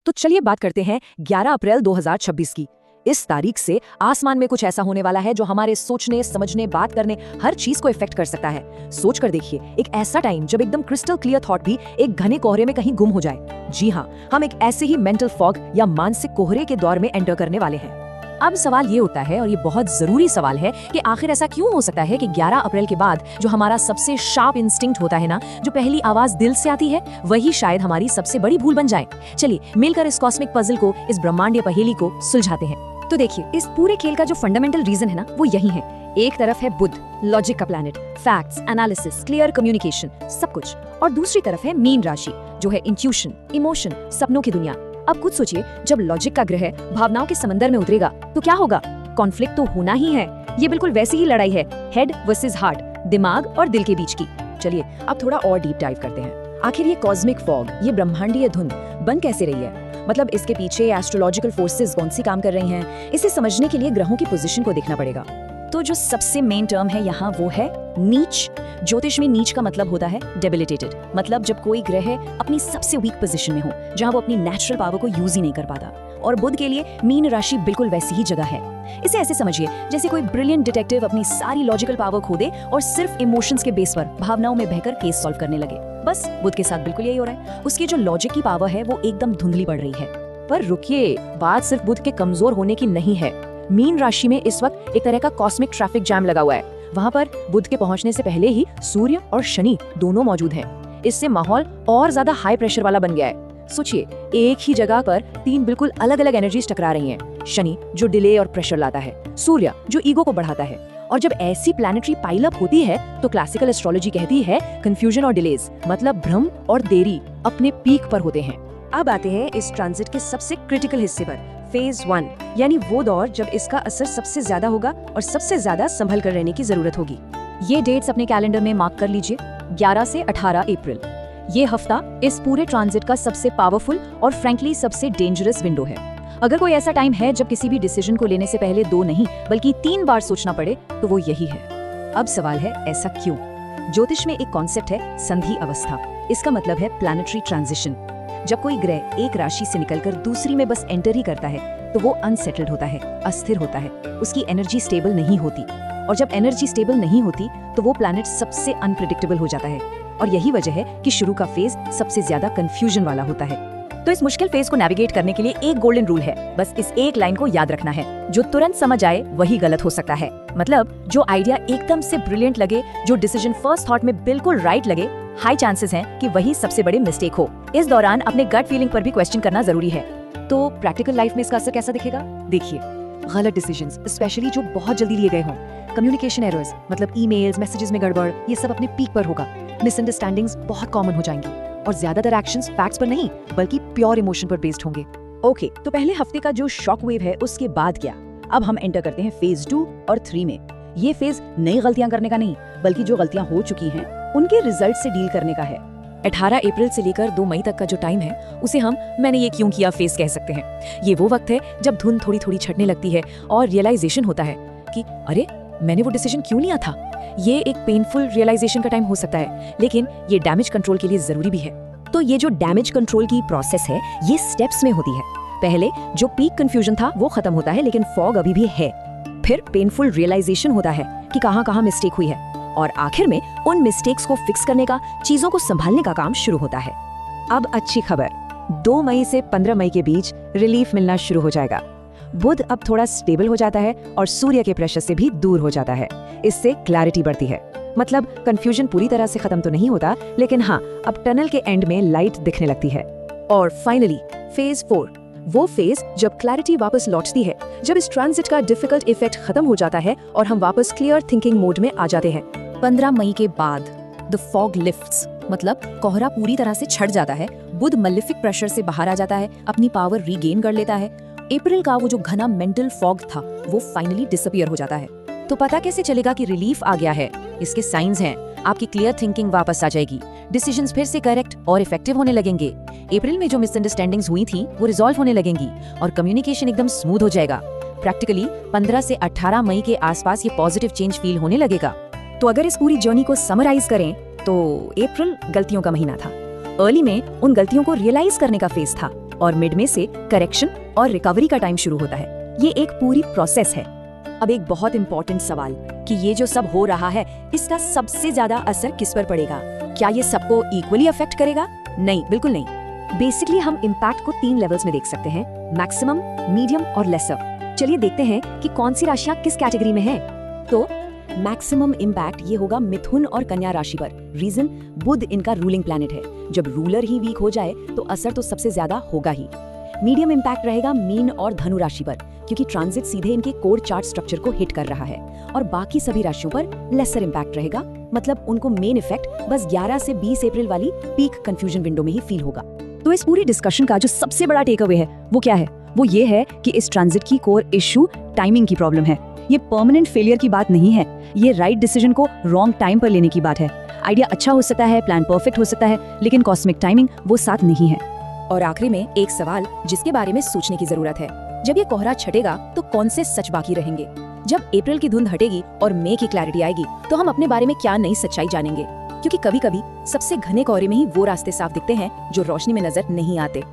तो चलिए बात करते हैं 11 अप्रैल 2026 की। इस तारीख से आसमान में कुछ ऐसा होने वाला है जो हमारे सोचने, समझने, बात करने, हर चीज को इफेक्ट कर सकता है। सोच कर देखिए, एक ऐसा टाइम जब एकदम क्रिस्टल क्लियर थॉट भी एक घने कोहरे में कहीं गुम हो जाए। जी हाँ, हम एक ऐसे ही मेंटल फॉग या मानसिक कोहरे के दौर में एंटर करने वाले हैं। अब सवाल ये उठता है, और ये बहुत जरूरी सवाल है, कि आखिर ऐसा क्यों हो सकता है कि 11 अप्रैल के बाद जो हमारा सबसे शार्प इंस्टिंक्ट होता है ना, जो पहली आवाज दिल से आती है, वही शायद हमारी सबसे बड़ी भूल बन जाए। चलिए मिलकर इस कॉस्मिक पजल को, इस ब्रह्मांडीय पहेली को सुलझाते हैं। तो देखिए, इस पूरे खेल का जो फंडामेंटल रीजन है ना, वो यही है। एक तरफ है बुध, लॉजिक का planet, facts, analysis, clear communication, सब कुछ। और दूसरी तरफ है मीन राशि, जो है इंट्यूशन, इमोशन, सपनों की दुनिया। अब खुद सोचिए, जब लॉजिक का ग्रह भावनाओं के समंदर में उतरेगा तो क्या होगा? कॉन्फ्लिक्ट तो होना ही है। ये बिल्कुल वैसी ही लड़ाई है, हेड वर्सेस हार्ट, दिमाग और दिल के बीच की। चलिए अब थोड़ा और डीप डाइव करते हैं। आखिर ये कॉस्मिक फॉग, ये ब्रह्मांडीय धुंध बन कैसे रही है? मतलब इसके पीछे एस्ट्रोलॉजिकल फोर्सेस कौन सी काम कर रही हैं? इसे समझने के लिए ग्रहों की पोजीशन को देखना पड़ेगा। तो जो सबसे मेन टर्म है यहाँ, वो है नीच। ज्योतिष में नीच का मतलब होता है डेबिलिटेटेड, मतलब जब कोई ग्रह अपनी सबसे वीक पोजीशन में हो, जहाँ वो अपनी नेचुरल पावर को यूज ही नहीं कर पाता। और बुध के लिए मीन राशि बिल्कुल वैसी ही जगह है। इसे ऐसे समझिए जैसे कोई ब्रिलियंट डिटेक्टिव अपनी सारी लॉजिकल पावर खो दे और सिर्फ इमोशंस के बेस पर, भावनाओं में बहकर केस सॉल्व करने लगे। बस बुध के साथ बिल्कुल यही हो रहा है। उसकी जो लॉजिक की पावर है वो एकदम धुंधली पड़ रही है। पर रुकिए, बात सिर्फ बुध के कमजोर होने की नहीं है। मीन राशि में इस वक्त एक तरह का कॉस्मिक ट्रैफिक जैम लगा हुआ है। वहाँ पर बुध के पहुंचने से पहले ही सूर्य और शनि दोनों मौजूद हैं। इससे माहौल और ज्यादा हाई प्रेशर वाला बन गया है। सोचिए, एक ही जगह पर तीन बिल्कुल अलग अलग एनर्जीज टकरा रही हैं। शनि जो डिले और प्रेशर लाता है, सूर्य जो ईगो को बढ़ाता है। और जब ऐसी प्लैनेटरी पाइलअप होती है तो क्लासिकल एस्ट्रोलॉजी कहती है कंफ्यूजन और डिलेज, मतलब भ्रम और देरी अपने पीक पर होते हैं। अब आते हैं इस ट्रांजिट के सबसे क्रिटिकल हिस्से पर, फेज 1, यानी वो दौर जब इसका असर सबसे ज्यादा होगा और सबसे ज्यादा संभल कर रहने की जरूरत होगी। ये डेट्स अपने कैलेंडर में मार्क कर लीजिए, 11 से 18 अप्रैल। ये हफ्ता इस पूरे ट्रांजिट का सबसे पावरफुल और फ्रैंकली सबसे डेंजरस विंडो है। अगर कोई ऐसा टाइम है जब किसी भी डिसीजन को लेने से पहले 2 नहीं बल्कि 3 बार सोचना पड़े, तो वो यही है। अब सवाल है, ऐसा क्यों? ज्योतिष में एक कॉन्सेप्ट है संधि अवस्था। इसका मतलब है प्लैनेटरी ट्रांजिशन। जब कोई ग्रह एक राशि से निकलकर दूसरी में बस एंटर ही करता है तो वो अनसेटल्ड होता है, अस्थिर होता है, उसकी एनर्जी स्टेबल नहीं होती। और जब एनर्जी स्टेबल नहीं होती तो वो प्लैनेट सबसे अनप्रेडिक्टेबल हो जाता है। और यही वजह है कि शुरू का फेज सबसे ज्यादा कंफ्यूजन वाला होता है। तो इस मुश्किल फेज को नेविगेट करने के लिए एक गोल्डन रूल है, बस इस एक लाइन को याद रखना है, जो तुरंत समझ आए वही गलत हो सकता है। मतलब जो आइडिया एकदम से ब्रिलियंट लगे, जो डिसीजन फर्स्ट थॉट में बिल्कुल राइट लगे, हाई चांसेस हैं कि वही सबसे बड़े मिस्टेक हो। इस दौरान अपने गट फीलिंग पर भी क्वेश्चन करना जरूरी है। तो प्रैक्टिकल लाइफ में इसका असर कैसा दिखेगा? देखिए, गलत डिसीजंस, स्पेशली जो बहुत जल्दी लिए गए हों, कम्युनिकेशन एरर्स, मतलब ईमेल्स, मैसेजेस में गड़बड़, ये सब अपने पीक पर होगा। मिसअंडरस्टैंडिंग्स बहुत कॉमन हो जाएंगी और ज्यादातर एक्शंस फैक्ट्स पर नहीं बल्कि प्योर इमोशन पर बेस्ड होंगे। ओके, तो पहले हफ्ते का जो शॉक वेव है उसके बाद क्या? अब हम एंटर करते हैं फेज 2 और 3 में। ये फेज नई गलतियां करने का नहीं बल्कि जो गलतियां हो चुकी हैं उनके रिजल्ट से डील करने का है। 18 अप्रैल से लेकर 2 मई तक का जो टाइम है उसे हम मैंने ये क्यों किया फेज कह सकते हैं। ये वो वक्त है जब धुंध थोड़ी थोड़ी छटने लगती है और रियलाइजेशन होता है कि अरे, मैंने वो डिसीजन क्यों लिया था। ये एक पेनफुल रियलाइजेशन का टाइम हो सकता है, लेकिन ये डैमेज कंट्रोल के लिए जरूरी भी है। तो ये जो डैमेज कंट्रोल की प्रोसेस है ये स्टेप्स में होती है। पहले जो पीक कंफ्यूजन था वो खत्म होता है, लेकिन फॉग अभी भी है। फिर पेनफुल रियलाइजेशन होता है कि कहाँ मिस्टेक हुई है, और आखिर में उन मिस्टेक्स को फिक्स करने का, चीजों को संभालने का काम शुरू होता है। अब अच्छी खबर, 2 मई से 15 मई के बीच रिलीफ मिलना शुरू हो जाएगा। बुध अब थोड़ा स्टेबल हो जाता है और सूर्य के प्रेशर से भी दूर हो जाता है। इससे क्लैरिटी बढ़ती है, मतलब कंफ्यूजन पूरी तरह से खत्म तो नहीं होता, लेकिन हाँ, अब टनल के एंड में लाइट दिखने लगती है। और फाइनली फेज 4, वो फेज जब क्लैरिटी वापस लौटती है, जब इस ट्रांजिट का डिफिकल्ट इफेक्ट खत्म हो जाता है और हम वापस क्लियर थिंकिंग मोड में आ जाते हैं। 15 मई के बाद द फॉग लिफ्ट्स, मतलब कोहरा पूरी तरह से छट जाता है। बुध मलेफिक प्रेशर से बाहर आ जाता है, अपनी पावर रीगेन कर लेता है। अप्रैल का वो जो घना मेंटल फॉग था वो फाइनली डिसअपियर हो जाता है। तो पता कैसे चलेगा कि रिलीफ आ गया है? इसके साइंस हैं। आपकी क्लियर थिंकिंग वापस आ जाएगी, डिसीजंस फिर से करेक्ट और इफेक्टिव होने लगेंगे। अप्रैल में जो मिसअंडरस्टैंडिंग्स हुई थी वो रिजॉल्व होने लगेंगी और कम्युनिकेशन एकदम स्मूथ हो जाएगा। प्रैक्टिकली 15 से 18 मई के आसपास ये पॉजिटिव चेंज फील होने लगेगा। तो अगर इस पूरी जर्नी को समराइज करें तो अप्रैल गलतियों का महीना था। अर्ली में उन गलतियों को रियलाइज करने का फेज था। और मिड में से करेक्शन और रिकवरी का टाइम शुरू होता है। ये एक पूरी प्रोसेस है। अब एक बहुत इंपॉर्टेंट सवाल कि ये जो सब हो रहा है इसका सबसे ज्यादा असर किस पर पड़ेगा? क्या ये सबको इक्वली अफेक्ट करेगा? नहीं, बिल्कुल नहीं। बेसिकली हम इम्पैक्ट को 3 लेवल्स में देख सकते हैं, मैक्सिमम, मीडियम और लेसर। चलिए देखते हैं कि कौन सी राशियां किस कैटेगरी में हैं। तो मैक्सिमम इम्पैक्ट ये होगा मिथुन और कन्या राशि पर। रीजन, बुध इनका रूलिंग प्लैनेट है। जब रूलर ही वीक हो जाए तो असर तो सबसे ज्यादा होगा ही। मीडियम इम्पैक्ट रहेगा मीन और धनु राशि पर, क्योंकि ट्रांजिट सीधे इनके कोर चार्ट स्ट्रक्चर को हिट कर रहा है। और बाकी सभी राशियों पर लेसर इम्पैक्ट रहेगा, मतलब उनको मेन इफेक्ट बस 11 से 20 अप्रैल वाली पीक कंफ्यूजन विंडो में ही फील होगा। तो इस पूरी डिस्कशन का जो सबसे बड़ा टेक अवे है वो क्या है? वो ये है कि इस ट्रांजिट की कोर इश्यू टाइमिंग की प्रॉब्लम है। ये परमानेंट फेलियर की बात नहीं है, ये राइट डिसीजन को रॉन्ग टाइम पर लेने की बात है। आइडिया अच्छा हो सकता है, प्लान परफेक्ट हो सकता है, लेकिन कॉस्मिक टाइमिंग वो साथ नहीं है। और आखिरी में एक सवाल जिसके बारे में सोचने की जरूरत है, जब ये कोहरा छटेगा तो कौन से सच बाकी रहेंगे? जब अप्रैल की धुंध हटेगी और मई की क्लैरिटी आएगी तो हम अपने बारे में क्या नई सच्चाई जानेंगे? क्योंकि कभी कभी सबसे घने कोहरे में ही वो रास्ते साफ दिखते हैं जो रोशनी में नजर नहीं आते।